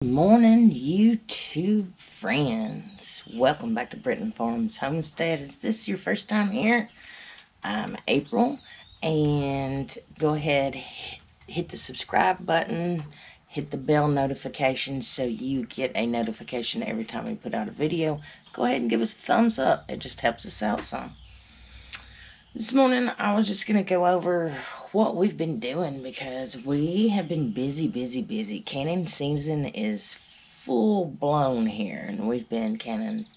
Good morning, YouTube friends. Welcome back to Britton Farms Homestead. Is this your first time here? I'm April, and go ahead, hit the subscribe button, hit the bell notification so you get a notification every time we put out a video. Go ahead and give us a thumbs up. It just helps us out some. This morning, I was just going to go over what we've been doing because we have been busy. Canning season is full blown here, and we've been canning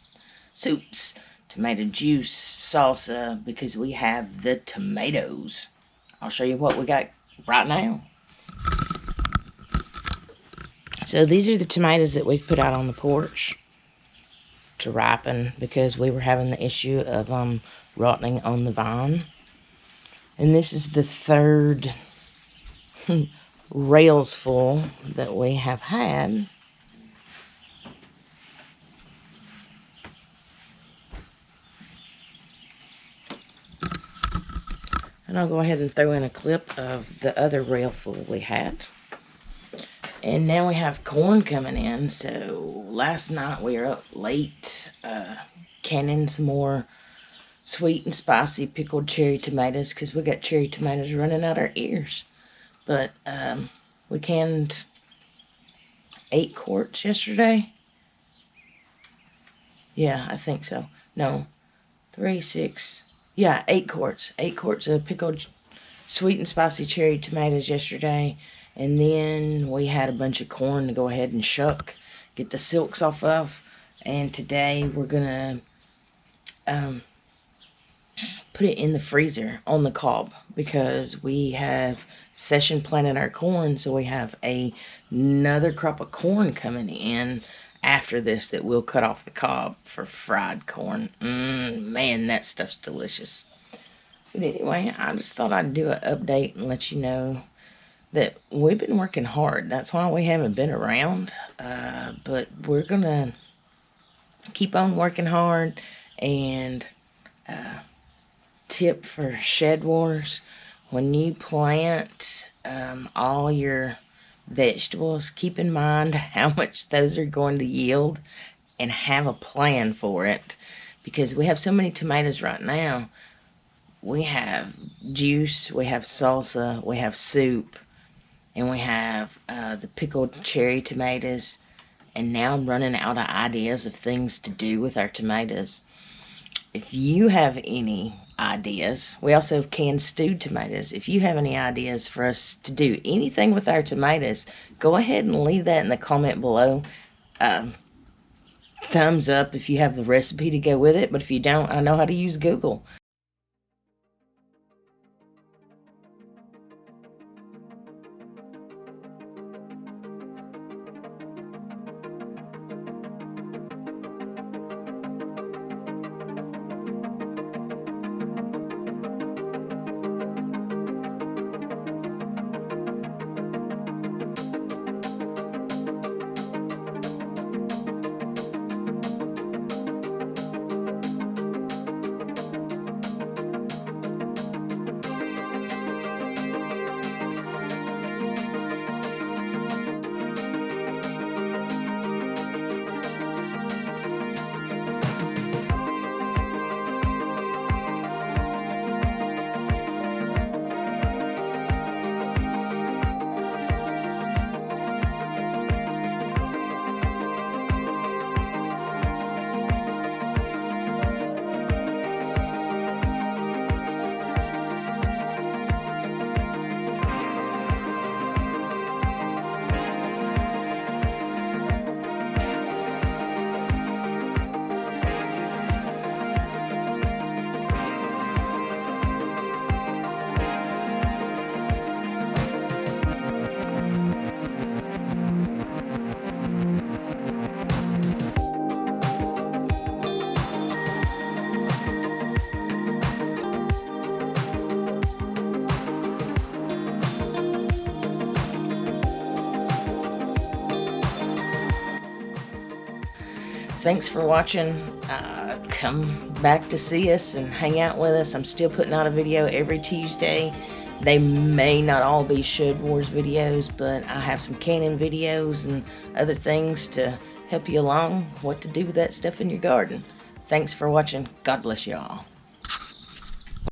soups, tomato juice, salsa, because we have the tomatoes. I'll show you what we got right now. So these are the tomatoes that we've put out on the porch to ripen because we were having the issue of rotting on the vine. And this is the third rails full that we have had. And I'll go ahead and throw in a clip of the other rail full we had. And now we have corn coming in. So last night we were up late canning some more sweet and spicy pickled cherry tomatoes because we got cherry tomatoes running out our ears. But we canned 8 quarts yesterday. Yeah, I think so. No, 3, 6. Yeah, 8 quarts. 8 quarts of pickled sweet and spicy cherry tomatoes yesterday. And then we had a bunch of corn to go ahead and shuck, get the silks off of. And today we're going to put it in the freezer on the cob because we have session planted our corn, so we have another crop of corn coming in after this that we'll cut off the cob for fried corn. Man, that stuff's delicious. But anyway, I just thought I'd do an update and let you know that we've been working hard. That's why we haven't been around, but we're gonna keep on working hard. And tip for Shed Wars: when you plant all your vegetables, keep in mind how much those are going to yield and have a plan for it, because we have so many tomatoes right now. We have juice, we have salsa, we have soup, and we have the pickled cherry tomatoes. And now I'm running out of ideas of things to do with our tomatoes. If you have any ideas, we also have canned stewed tomatoes. If you have any ideas for us to do anything with our tomatoes, go ahead and leave that in the comment below. Thumbs up if you have the recipe to go with it, but if you don't, I know how to use Google. Thanks for watching. Come back to see us and hang out with us. I'm still putting out a video every Tuesday. They may not all be Shed Wars videos, but I have some canning videos and other things to help you along what to do with that stuff in your garden. Thanks for watching. God bless you all.